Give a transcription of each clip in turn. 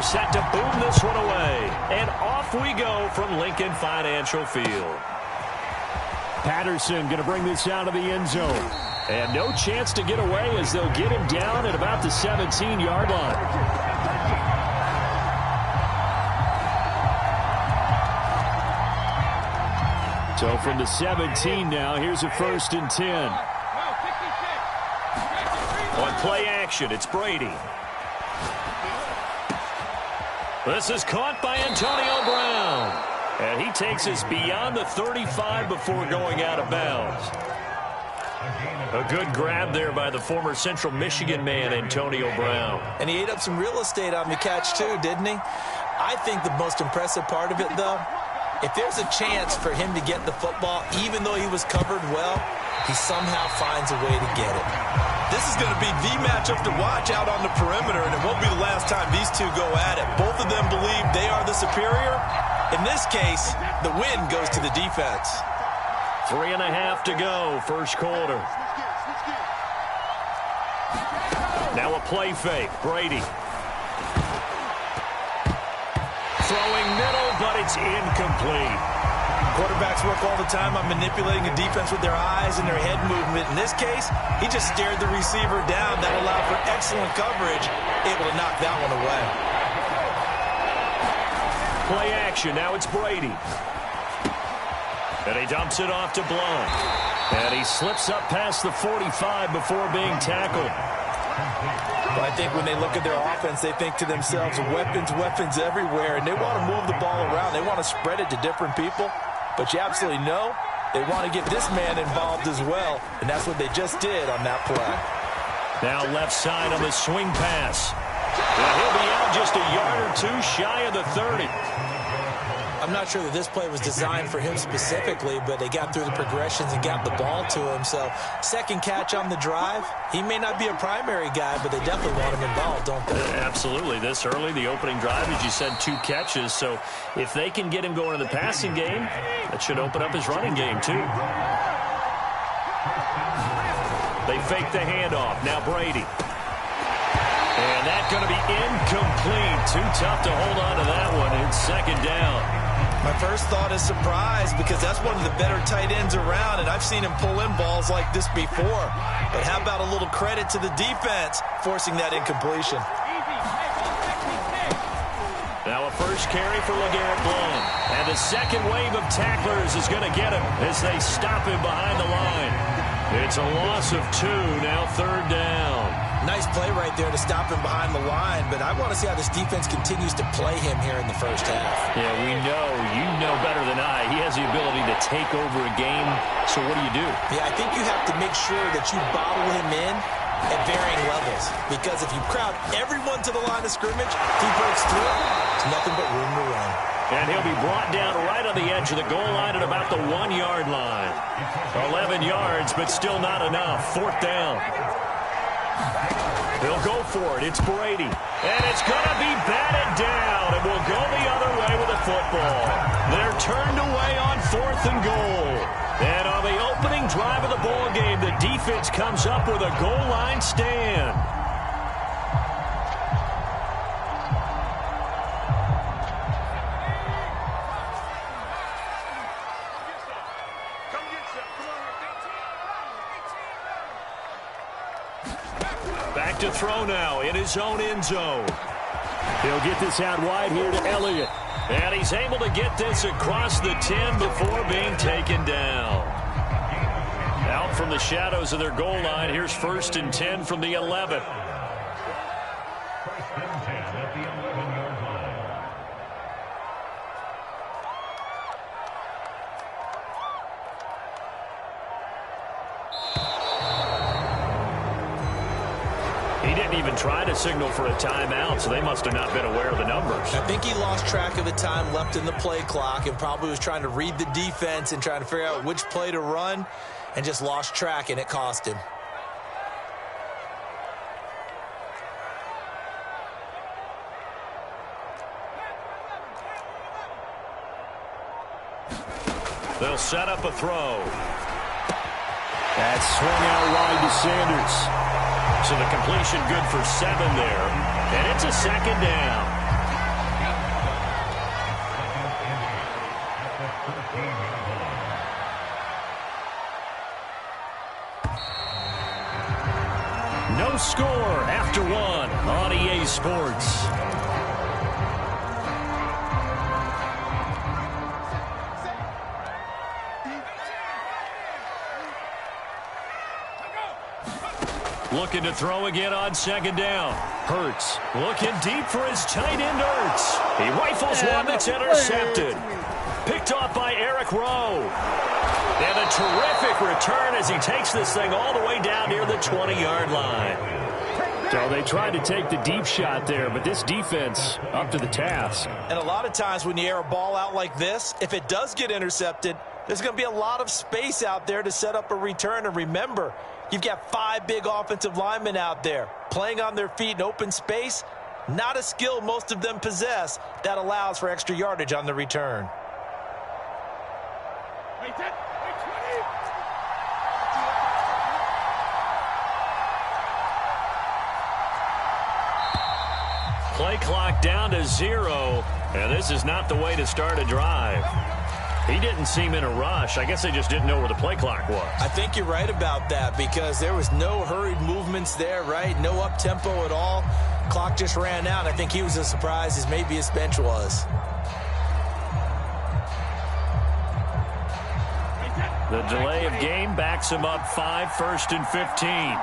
are set to boom this one away. And off we go from Lincoln Financial Field. Patterson going to bring this out of the end zone. And no chance to get away as they'll get him down at about the 17-yard line. So from the 17 now, here's a 1st and 10. On play action, it's Brady. This is caught by Antonio Brown. And he takes us beyond the 35 before going out of bounds. A good grab there by the former Central Michigan man, Antonio Brown. And he ate up some real estate on the catch, too, didn't he? I think the most impressive part of it, though, if there's a chance for him to get the football, even though he was covered well, he somehow finds a way to get it. This is going to be the matchup to watch out on the perimeter, and it won't be the last time these two go at it. Both of them believe they are the superior. In this case, the win goes to the defense. 3.5 to go, first quarter. Now a play fake, Brady. Throwing middle, but it's incomplete. Quarterbacks work all the time on manipulating a defense with their eyes and their head movement. In this case, he just stared the receiver down. That allowed for excellent coverage, able to knock that one away. Play action, now it's Brady. And he dumps it off to Blount. And he slips up past the 45 before being tackled. But I think when they look at their offense, they think to themselves, weapons everywhere, and they want to move the ball around. They want to spread it to different people. But you absolutely know they want to get this man involved as well, and that's what they just did on that play. Now left side on the swing pass. And he'll be out just a yard or two shy of the 30. I'm not sure that this play was designed for him specifically, but they got through the progressions and got the ball to him. So second catch on the drive. He may not be a primary guy, but they definitely want him involved, don't they? Absolutely. This early, the opening drive, as you said, 2 catches. So if they can get him going in the passing game, that should open up his running game too. They fake the handoff. Now Brady. And that's going to be incomplete. Too tough to hold on to that one. It's second down. My first thought is surprise, because that's one of the better tight ends around, and I've seen him pull in balls like this before. But how about a little credit to the defense forcing that incompletion? Now a first carry for LeGarrette Blount. And the second wave of tacklers is going to get him as they stop him behind the line. It's a loss of 2, now third down. Nice play right there to stop him behind the line, but I want to see how this defense continues to play him here in the first half. Yeah, you know better than I. He has the ability to take over a game, so what do? Yeah, I think you have to make sure that you bottle him in at varying levels, because if you crowd everyone to the line of scrimmage, if he breaks through, there's nothing but room to run. And he'll be brought down right on the edge of the goal line at about the 1-yard line. 11 yards, but still not enough. Fourth down. They'll go for it. It's Brady. And it's going to be batted down. And will go the other way with the football. They're turned away on 4th and goal. And on the opening drive of the ball game, the defense comes up with a goal line stand. Back to throw now in his own end zone. He'll get this out wide here to Elliott. And he's able to get this across the 10 before being taken down. Out from the shadows of their goal line, here's 1st and 10 from the 11. He didn't even try to signal for a timeout, so they must have not been aware of the numbers. I think he lost track of the time left in the play clock and probably was trying to read the defense and trying to figure out which play to run and just lost track, and it cost him. They'll set up a throw. That's swung out wide to Sanders. So the completion good for 7 there. And it's a second down. Sports. Looking to throw again on second down. Hurts looking deep for his tight end, Hurts. He rifles one that's intercepted. Picked off by Eric Rowe. And a terrific return as he takes this thing all the way down near the 20-yard line. So they tried to take the deep shot there, but this defense up to the task. And a lot of times when you air a ball out like this, if it does get intercepted, there's going to be a lot of space out there to set up a return. And remember, you've got 5 big offensive linemen out there playing on their feet in open space. Not a skill most of them possess that allows for extra yardage on the return. Play clock down to 0, and this is not the way to start a drive. He didn't seem in a rush. I guess they just didn't know where the play clock was. I think you're right about that because there was no hurried movements there, right? No up-tempo at all. Clock just ran out. I think he was as surprised as maybe his bench was. The delay of game backs him up 5, 1st and 15.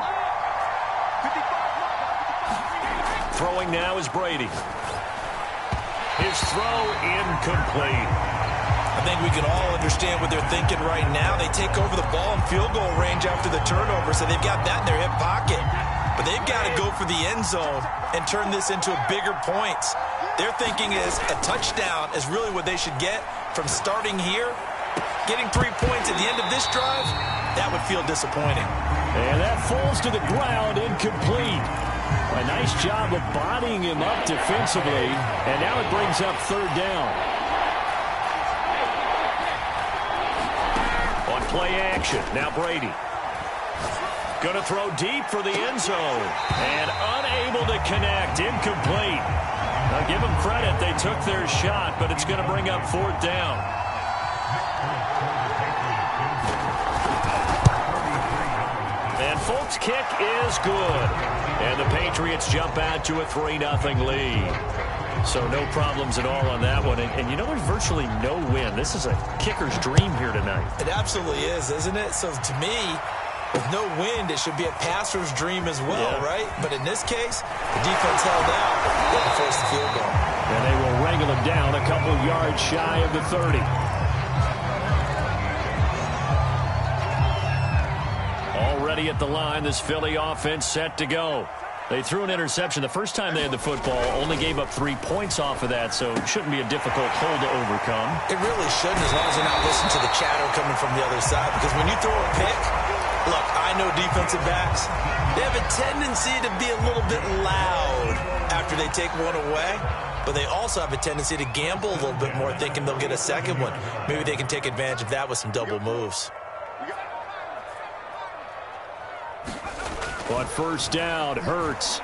Throwing now is Brady. His throw incomplete. I think we can all understand what they're thinking right now. They take over the ball in field goal range after the turnover, so they've got that in their hip pocket. But they've got to go for the end zone and turn this into bigger points. Their thinking is a touchdown is really what they should get from starting here. Getting 3 points at the end of this drive, that would feel disappointing. And that falls to the ground, incomplete. A nice job of bodying him up defensively, and now it brings up 3rd down. On play action, now Brady. Going to throw deep for the end zone, and unable to connect, incomplete. Now give them credit, they took their shot, but it's going to bring up 4th down. And Folk's kick is good. And the Patriots jump out to a 3-0 lead. So no problems at all on that one. And you know, there's virtually no win. This is a kicker's dream here tonight. It absolutely is, isn't it? So to me, with no wind, it should be a passer's dream as well, right? But in this case, the defense held out. Didn't force the field goal. And they will wrangle him down a couple yards shy of the 30. Already at the line, this Philly offense set to go. They threw an interception the first time they had the football, only gave up 3 points off of that, so it shouldn't be a difficult hole to overcome. It really shouldn't, as long as they're not listening to the chatter coming from the other side, because when you throw a pick, look, I know defensive backs, they have a tendency to be a little bit loud after they take one away, but they also have a tendency to gamble a little bit more, thinking they'll get a second one. Maybe they can take advantage of that with some double moves. But 1st down, Hurts.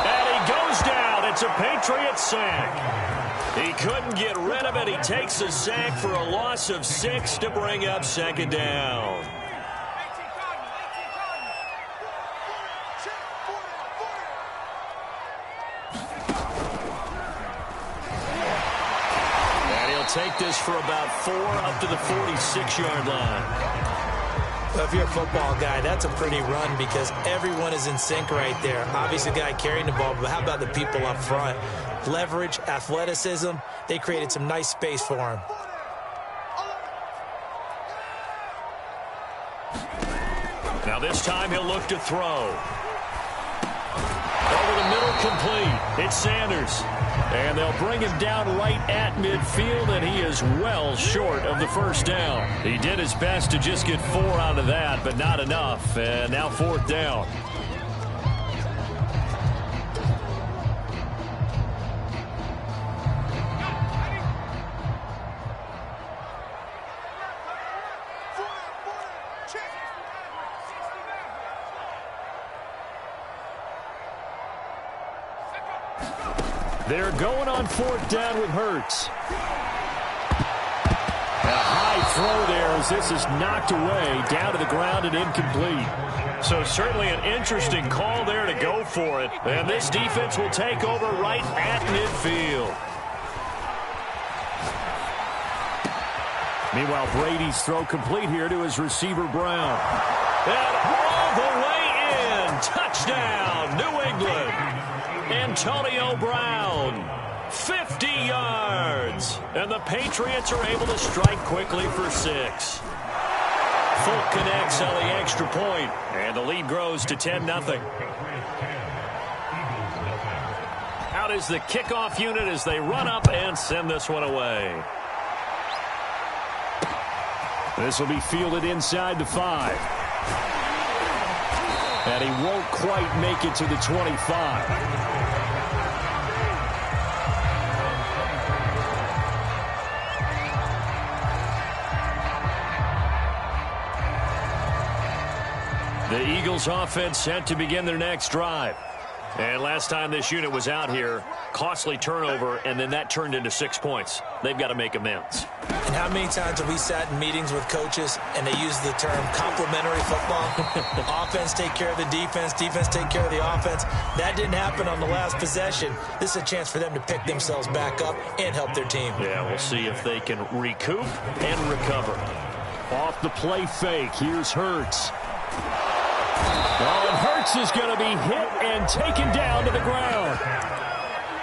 And he goes down. It's a Patriots sack. He couldn't get rid of it. He takes a sack for a loss of 6 to bring up 2nd down. And he'll take this for about 4 up to the 46-yard line. Well, if you're a football guy, that's a pretty run because everyone is in sync right there. Obviously, the guy carrying the ball, but how about the people up front? Leverage, athleticism, they created some nice space for him. Now this time he'll look to throw. Over the middle, complete. It's Sanders. And they'll bring him down right at midfield, and he is well short of the 1st down. He did his best to just get 4 out of that, but not enough. And now 4th down. They're going on 4th down with Hurts. A high throw there as this is knocked away, down to the ground and incomplete. So certainly an interesting call there to go for it. And this defense will take over right at midfield. Meanwhile, Brady's throw complete here to his receiver, Brown. And all the way in. Touchdown, New England. Antonio Brown, 50 yards. And the Patriots are able to strike quickly for 6. Folk connects on the extra point, and the lead grows to 10-0. Out is the kickoff unit as they run up and send this one away. This will be fielded inside the 5. And he won't quite make it to the 25. The Eagles offense set to begin their next drive. And last time this unit was out here, costly turnover, and then that turned into 6 points. They've got to make amends. And how many times have we sat in meetings with coaches and they use the term complementary football? Offense take care of the defense, defense take care of the offense. That didn't happen on the last possession. This is a chance for them to pick themselves back up and help their team. Yeah, we'll see if they can recoup and recover. Off the play fake, here's Hurts. Oh, and Hurts is going to be hit and taken down to the ground.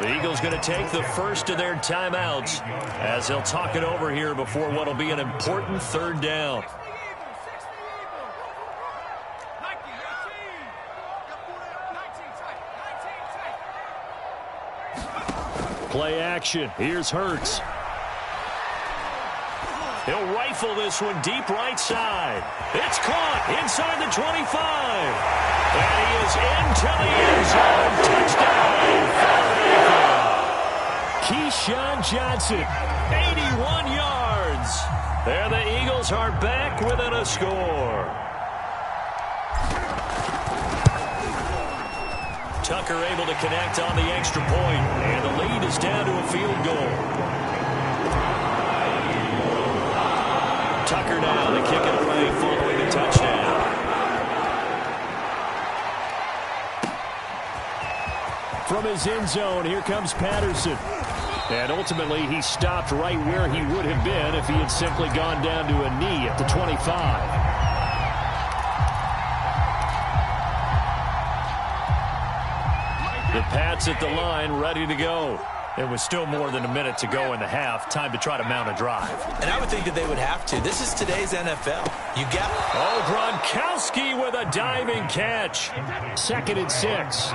The Eagles going to take the first of their timeouts as they'll talk it over here before what will be an important 3rd down. Play action. Here's Hurts. He'll rifle this one deep right side. It's caught inside the 25. And he is into the end zone. Touchdown. Keyshawn Johnson, 81 yards. There the Eagles are back within a score. Tucker able to connect on the extra point. And the lead is down to a field goal. Tucker now to kick it away following the touchdown. From his end zone, here comes Patterson. And ultimately, he stopped right where he would have been if he had simply gone down to a knee at the 25. The Pats at the line, ready to go. There was still more than a minute to go in the half. Time to try to mount a drive. And I would think that they would have to. This is today's NFL. You got... Oh, Gronkowski with a diving catch. 2nd and 6.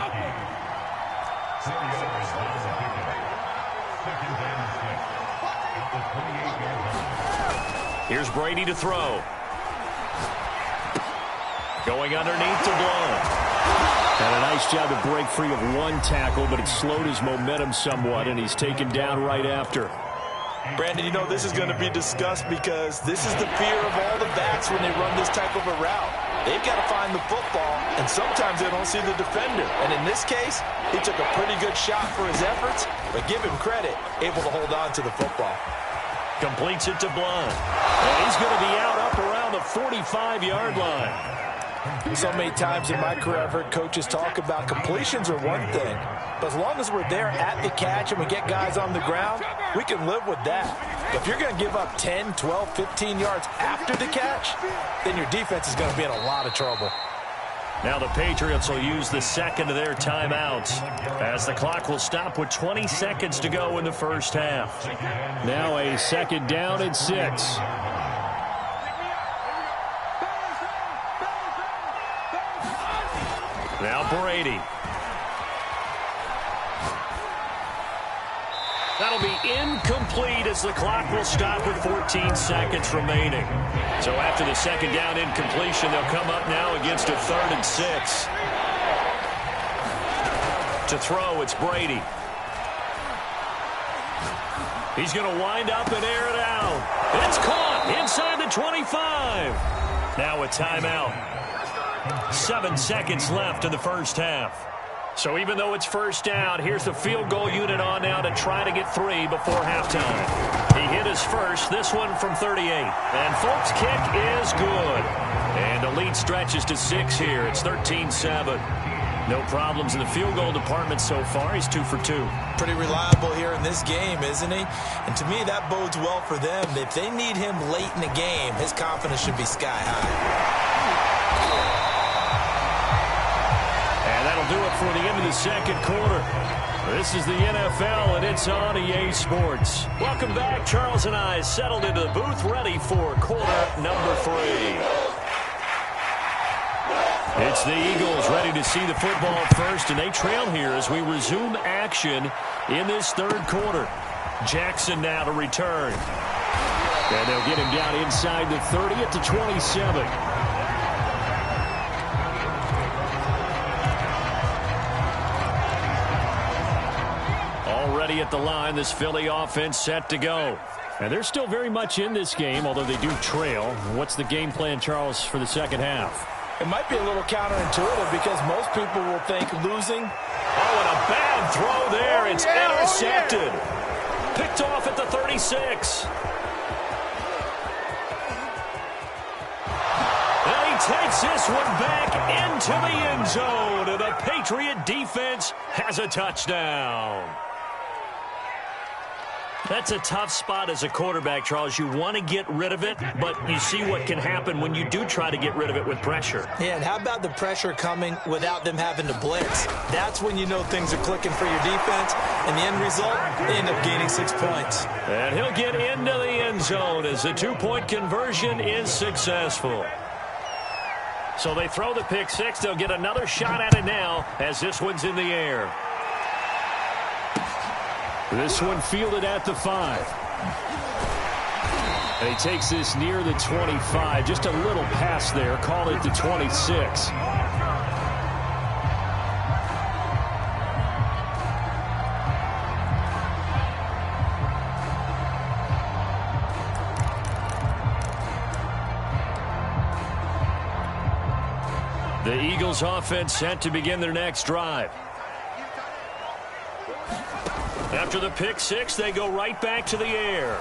Here's Brady to throw. Going underneath to Blount. And a nice job to break free of one tackle, but it slowed his momentum somewhat, and he's taken down right after. Brandon, you know this is going to be discussed because this is the fear of all the backs when they run this type of a route. They've got to find the football, and sometimes they don't see the defender. And in this case, he took a pretty good shot for his efforts, but give him credit, able to hold on to the football. Completes it to Blount. And he's going to be out up around the 45-yard line. So many times in my career, I've heard coaches talk about completions are one thing, but as long as we're there at the catch and we get guys on the ground, we can live with that. But if you're going to give up 10, 12, 15 yards after the catch, then your defense is going to be in a lot of trouble. Now the Patriots will use the second of their timeouts as the clock will stop with 20 seconds to go in the first half. Now a 2nd down and 6. Now Brady. That'll be incomplete as the clock will stop with 14 seconds remaining. So after the 2nd down incompletion, they'll come up now against a 3rd and 6. To throw, it's Brady. He's going to wind up and air it out. It's caught inside the 25. Now a timeout. 7 seconds left in the first half. So even though it's first down, here's the field goal unit on now to try to get 3 before halftime. He hit his first, this one from 38. And Folk's kick is good. And the lead stretches to 6 here. It's 13-7. No problems in the field goal department so far. He's 2 for 2. Pretty reliable here in this game, isn't he? And to me, that bodes well for them. If they need him late in the game, his confidence should be sky high. And that'll do it for the end of the second quarter. This is the NFL, and it's on EA Sports. Welcome back. Charles and I settled into the booth, ready for quarter number 3. It's the Eagles ready to see the football first, and they trail here as we resume action in this third quarter. Jackson now to return. And they'll get him down inside the 30 at the 27. Already at the line, this Philly offense set to go. And they're still very much in this game, although they do trail. What's the game plan, Charles, for the second half? It might be a little counterintuitive because most people will think losing. Oh, and a bad throw there. It's intercepted. Picked off at the 36. And he takes this one back into the end zone. And the Patriot defense has a touchdown. That's a tough spot as a quarterback, Charles. You want to get rid of it, but you see what can happen when you do try to get rid of it with pressure. Yeah, and how about the pressure coming without them having to blitz? That's when you know things are clicking for your defense, and the end result, they end up gaining 6 points. And he'll get into the end zone as the 2-point conversion is successful. So they throw the pick 6. They'll get another shot at it now as this one's in the air. This one fielded at the 5. And he takes this near the 25. Just a little pass there. Call it the 26. The Eagles offense set to begin their next drive. After the pick 6, they go right back to the air.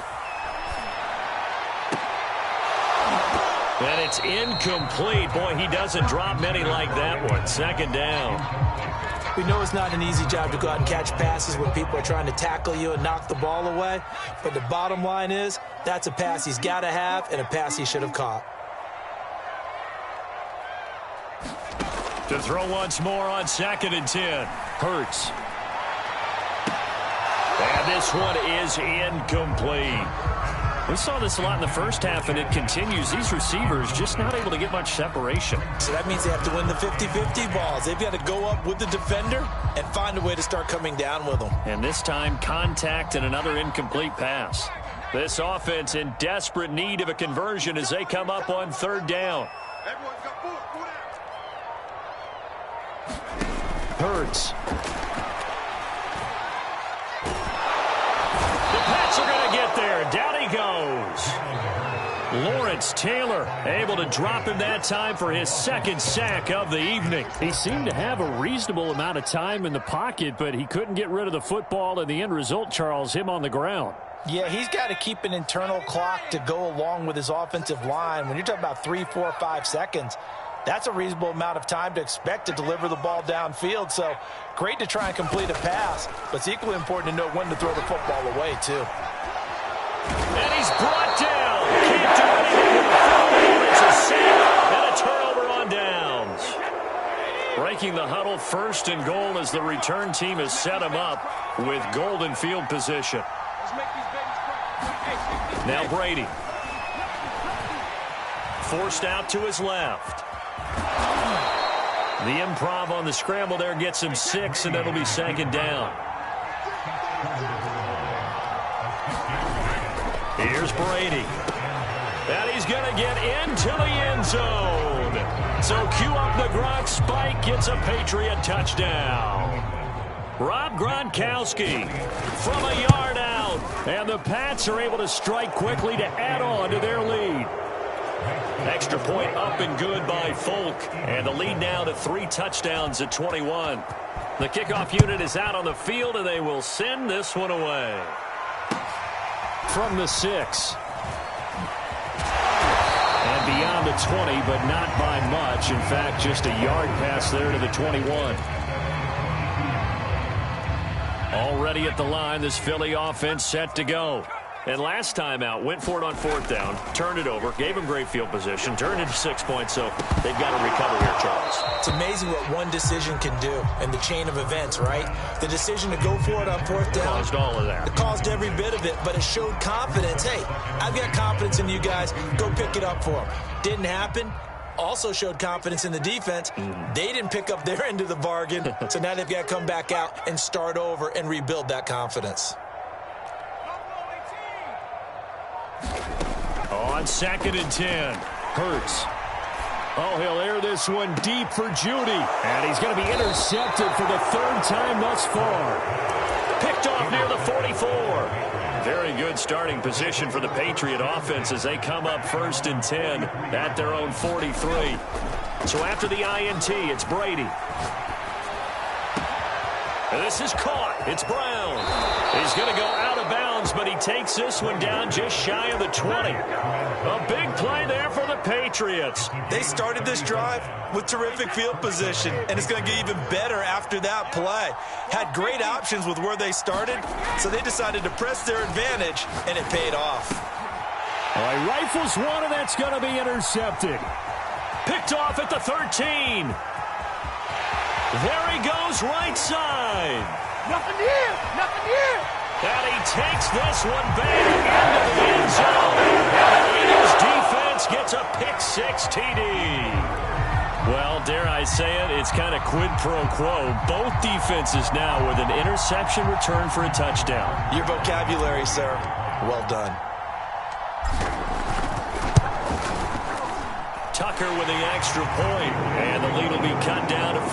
And it's incomplete. Boy, he doesn't drop many like that one. Second down. We know it's not an easy job to go out and catch passes when people are trying to tackle you and knock the ball away. But the bottom line is, that's a pass he's got to have and a pass he should have caught. To throw once more on 2nd and 10. Hurts. And this one is incomplete. We saw this a lot in the first half, and it continues. These receivers just not able to get much separation. So that means they have to win the 50-50 balls. They've got to go up with the defender and find a way to start coming down with them. And this time, contact and another incomplete pass. This offense in desperate need of a conversion as they come up on 3rd down. Hurts. Are going to get there. Down he goes. Lawrence Taylor able to drop him that time for his 2nd sack of the evening. He seemed to have a reasonable amount of time in the pocket, but he couldn't get rid of the football, and the end result, Charles, him on the ground. Yeah, he's got to keep an internal clock to go along with his offensive line. When you're talking about 3, 4, 5 seconds, that's a reasonable amount of time to expect to deliver the ball downfield. So great to try and complete a pass, but it's equally important to know when to throw the football away, too. And he's brought down. Can't do anything with the football. It's a sack and a turnover on downs. Breaking the huddle, 1st and goal as the return team has set him up with golden field position. Now Brady. Forced out to his left. The improv on the scramble there gets him 6, and it'll be 2nd down. Here's Brady. And he's going to get into the end zone. So cue up the Gronk spike, gets a Patriot touchdown. Rob Gronkowski from a yard out. And the Pats are able to strike quickly to add on to their lead. Extra point up and good by Folk. And the lead now to 3 touchdowns at 21. The kickoff unit is out on the field, and they will send this one away. From the 6. And beyond the 20, but not by much. In fact, just a yard pass there to the 21. Already at the line, this Philly offense set to go. And last time out, went for it on 4th down, turned it over, gave him great field position, turned it to 6 points, so they've got to recover here, Charles. It's amazing what one decision can do in the chain of events, right? The decision to go for it on 4th down. Caused all of that. It caused every bit of it, but it showed confidence. Hey, I've got confidence in you guys. Go pick it up for them. Didn't happen. Also showed confidence in the defense. They didn't pick up their end of the bargain, so now they've got to come back out and start over and rebuild that confidence. On 2nd and 10, Hurts. Oh, he'll air this one deep for Judy. And he's going to be intercepted for the 3rd time thus far. Picked off near the 44. Very good starting position for the Patriot offense as they come up 1st and 10 at their own 43. So after the INT, it's Brady. And this is caught. It's Brown. He's going to go out of bounds, but he takes this one down just shy of the 20. A big play there for the Patriots. They started this drive with terrific field position, and it's going to get even better after that play. Had great options with where they started, so they decided to press their advantage, and it paid off. All right, rifles one, and that's going to be intercepted. Picked off at the 13. There he goes, right side. Nothing here. Nothing here. And he takes this one back into the end zone. And the Eagles defense gets a pick-6 TD. Well, dare I say it, it's kind of quid pro quo. Both defenses now with an interception return for a touchdown. Your vocabulary, sir. Well done. Tucker with the extra point, and the lead will be cut down to 14.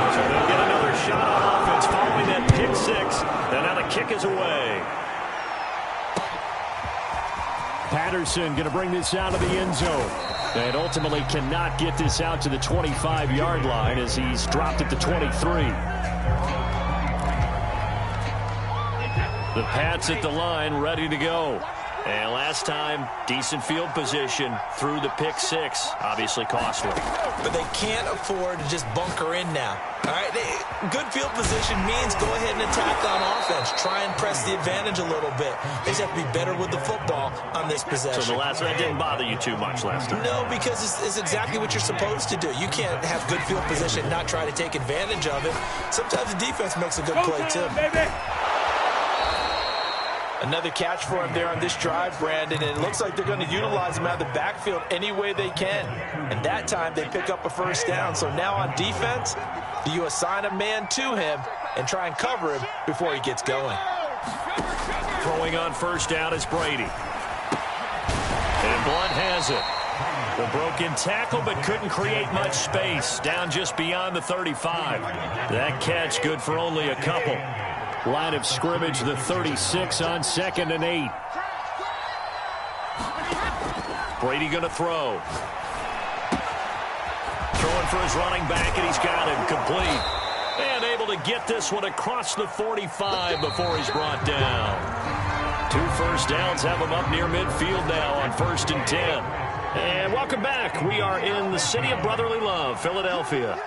So they'll get another shot on offense following that pick-6, and now the kick is away. Patterson going to bring this out of the end zone. And ultimately cannot get this out to the 25-yard line as he's dropped at the 23. The Pats at the line, ready to go. And last time, decent field position through the pick-6. Obviously costly. But they can't afford to just bunker in now. All right, good field position means go ahead and attack on offense. Try and press the advantage a little bit. They just have to be better with the football on this possession. So the last one didn't bother you too much last time? No, because it's exactly what you're supposed to do. You can't have good field position and not try to take advantage of it. Sometimes the defense makes a good play, too. Baby. Another catch for him there on this drive, Brandon, and it looks like they're going to utilize him out of the backfield any way they can. And that time they pick up a 1st down. So now on defense, do you assign a man to him and try and cover him before he gets going? Throwing on 1st down is Brady. And Blunt has it. The broken tackle, but couldn't create much space. Down just beyond the 35. That catch good for only a couple. Line of scrimmage, the 36 on 2nd and 8. Brady going to throw. Throwing for his running back, and he's got him complete. And able to get this one across the 45 before he's brought down. 2 first downs have him up near midfield now on 1st and 10. And welcome back. We are in the city of brotherly love, Philadelphia.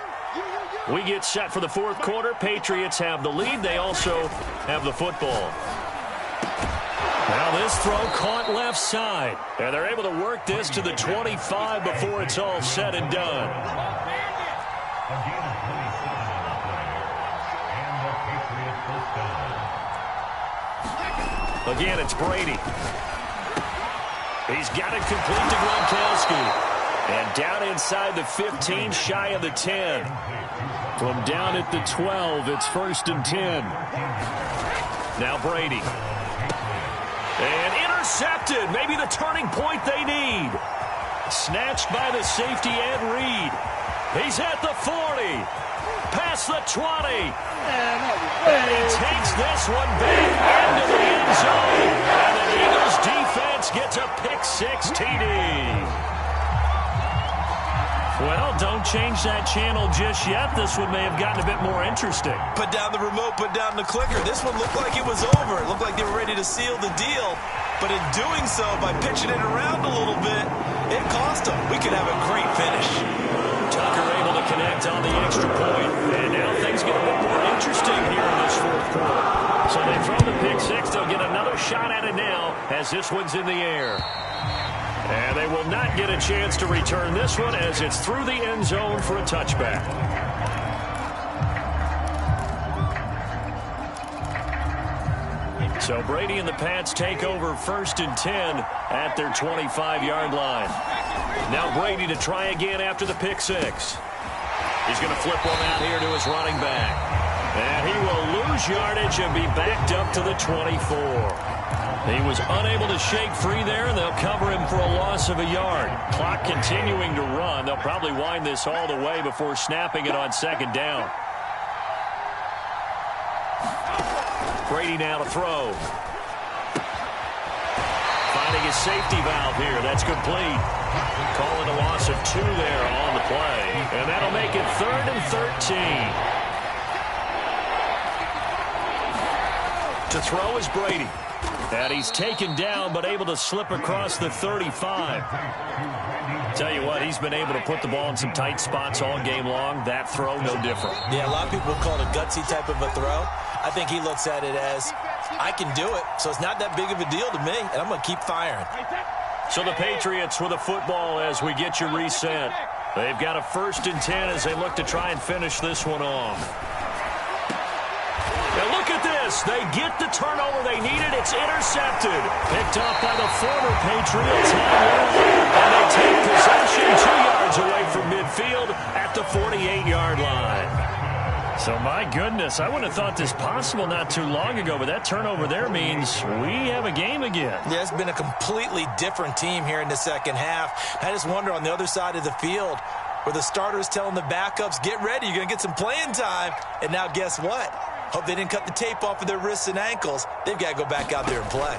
We get set for the 4th quarter. Patriots have the lead. They also have the football. Now this throw caught left side. And they're able to work this to the 25 before it's all said and done. Again, it's Brady. He's got it complete to Gronkowski. And down inside the 15, shy of the 10. From down at the 12, it's 1st and 10. Now Brady. And intercepted. Maybe the turning point they need. Snatched by the safety, Ed Reed. He's at the 40. Past the 20. And he takes this one back into the end zone. And the Eagles defense gets a pick-6 TD. Well, don't change that channel just yet. This one may have gotten a bit more interesting. Put down the remote, put down the clicker. This one looked like it was over. It looked like they were ready to seal the deal. But in doing so, by pitching it around a little bit, it cost them. We could have a great finish. Tucker able to connect on the extra point. And now things get a bit more interesting here in this fourth quarter. So they throw the pick-6. They'll get another shot at it now as this one's in the air. And they will not get a chance to return this one as it's through the end zone for a touchback. So Brady and the Pats take over 1st and 10 at their 25-yard line. Now Brady to try again after the pick-6. He's going to flip one out here to his running back. And he will lose yardage and be backed up to the 24. He was unable to shake free there, and they'll cover him for a loss of a yard. Clock continuing to run. They'll probably wind this all the way before snapping it on 2nd down. Brady now to throw. Finding his safety valve here. That's complete. Call it a loss of 2 there on the play. And that'll make it 3rd and 13. To throw is Brady. And he's taken down, but able to slip across the 35. Tell you what, he's been able to put the ball in some tight spots all game long. That throw, no different. Yeah, a lot of people would call it a gutsy type of a throw. I think he looks at it as, I can do it, so it's not that big of a deal to me, and I'm going to keep firing. So the Patriots with a football as we get you reset. They've got a 1st and 10 as they look to try and finish this one off. And look at this. They get the turnover they needed. It's intercepted. Picked up by the former Patriots. And they take possession 2 yards away from midfield at the 48-yard line. So, my goodness, I wouldn't have thought this possible not too long ago, but that turnover there means we have a game again. Yeah, it's been a completely different team here in the second half. I just wonder on the other side of the field where the starters telling the backups, get ready, you're going to get some playing time. And now guess what? Hope they didn't cut the tape off of their wrists and ankles. They've got to go back out there and play.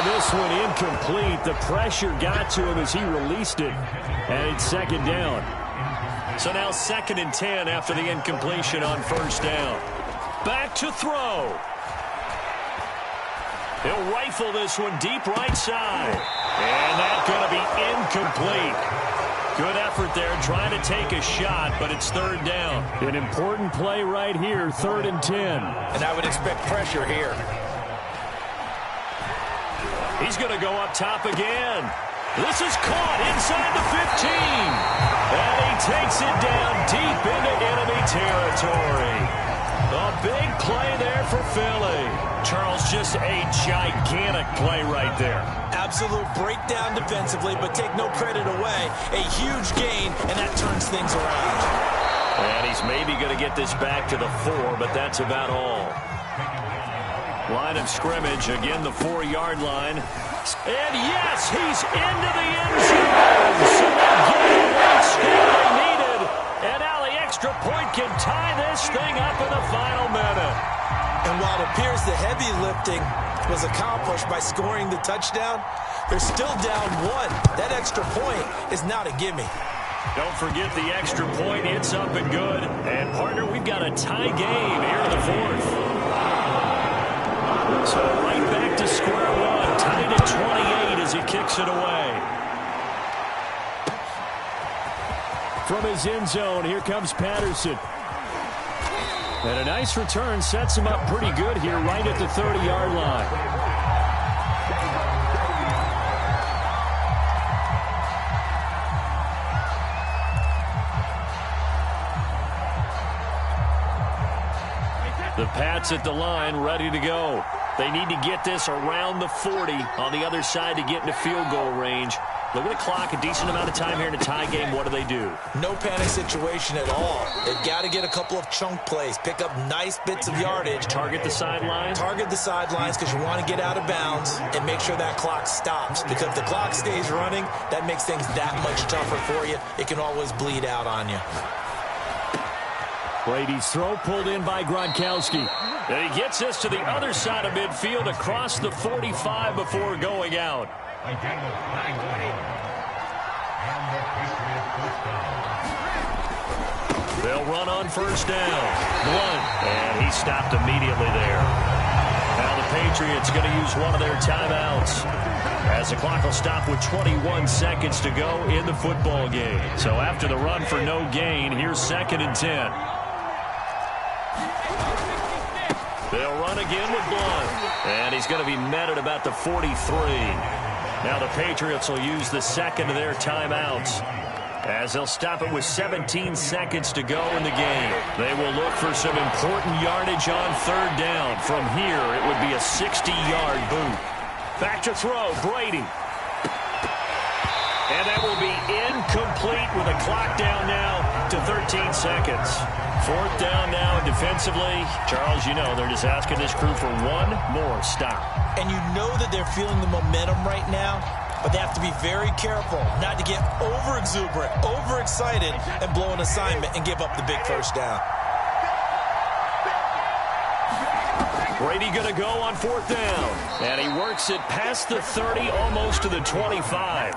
This one incomplete. The pressure got to him as he released it. And it's 2nd down. So now 2nd and 10 after the incompletion on 1st down. Back to throw. He'll rifle this one deep right side. And that's going to be incomplete. Good effort there trying to take a shot, but it's 3rd down. An important play right here, 3rd and 10. And I would expect pressure here. He's going to go up top again. This is caught inside the 15. And he takes it down deep into enemy territory. A big play there for Philly. Charles, just a gigantic play right there. Absolute breakdown defensively, but take no credit away. A huge gain, and that turns things around. And he's maybe going to get this back to the 4, but that's about all. Line of scrimmage, again the 4-yard line. And yes, he's into the end zone. So they're getting the late score they needed. And now the extra point can tie this thing up in the final minute. And while it appears the heavy lifting was accomplished by scoring the touchdown, they're still down 1. That extra point is not a gimme. Don't forget the extra point. It's up and good. And, partner, we've got a tie game here in the 4th. So right back to square one. Tied at 28 as he kicks it away. From his end zone, here comes Patterson. And a nice return sets him up pretty good here right at the 30-yard line. The Pats at the line, ready to go. They need to get this around the 40 on the other side to get into field goal range. Look at the clock, a decent amount of time here in a tie game. What do? No panic situation at all. They've got to get a couple of chunk plays, pick up nice bits of yardage. Target the sidelines? Target the sidelines because you want to get out of bounds and make sure that clock stops. Because if the clock stays running, that makes things that much tougher for you. It can always bleed out on you. Brady's throw pulled in by Gronkowski. And he gets us to the other side of midfield across the 45 before going out. They'll run on first down. Blunt. And he stopped immediately there. Now the Patriots going to use one of their timeouts, as the clock will stop with 21 seconds to go in the football game. So after the run for no gain, here's 2nd and 10. They'll run again with Blunt. And he's going to be met at about the 43. Now the Patriots will use the second of their timeouts, as they'll stop it with 17 seconds to go in the game. They will look for some important yardage on 3rd down. From here, it would be a 60-yard boot. Back to throw, Brady. And that will be incomplete with a clock down now to 13 seconds. 4th down now defensively. Charles, you know, they're just asking this crew for one more stop. And you know that they're feeling the momentum right now, but they have to be very careful not to get over-exuberant, over-excited, and blow an assignment and give up the big 1st down. Brady going to go on 4th down. And he works it past the 30, almost to the 25.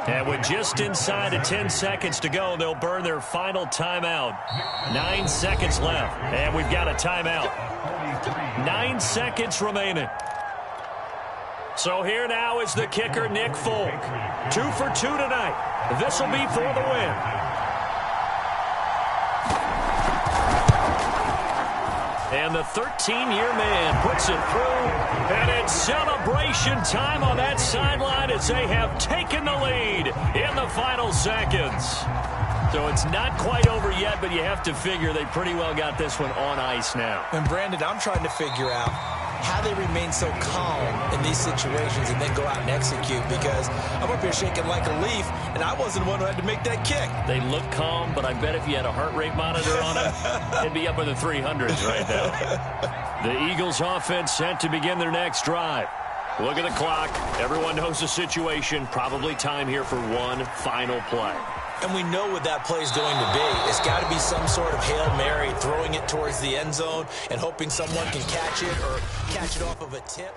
And with just inside of 10 seconds to go, they'll burn their final timeout. 9 seconds left. And we've got a timeout. 9 seconds remaining. So here now is the kicker, Nick Folk. 2 for 2 tonight. This will be for the win. And the 13-year man puts it through. And it's celebration time on that sideline as they have taken the lead in the final seconds. So it's not quite over yet, but you have to figure they pretty well got this one on ice now. And Brandon, I'm trying to figure out how they remain so calm in these situations and then go out and execute, because I'm up here shaking like a leaf, and I wasn't the one who had to make that kick. They look calm, but I bet if you had a heart rate monitor on them, it'd be up in the 300s right now. The Eagles offense set to begin their next drive. Look at the clock. Everyone knows the situation. Probably time here for one final play. And we know what that play is going to be. It's got to be some sort of Hail Mary, throwing it towards the end zone and hoping someone can catch it or catch it off of a tip.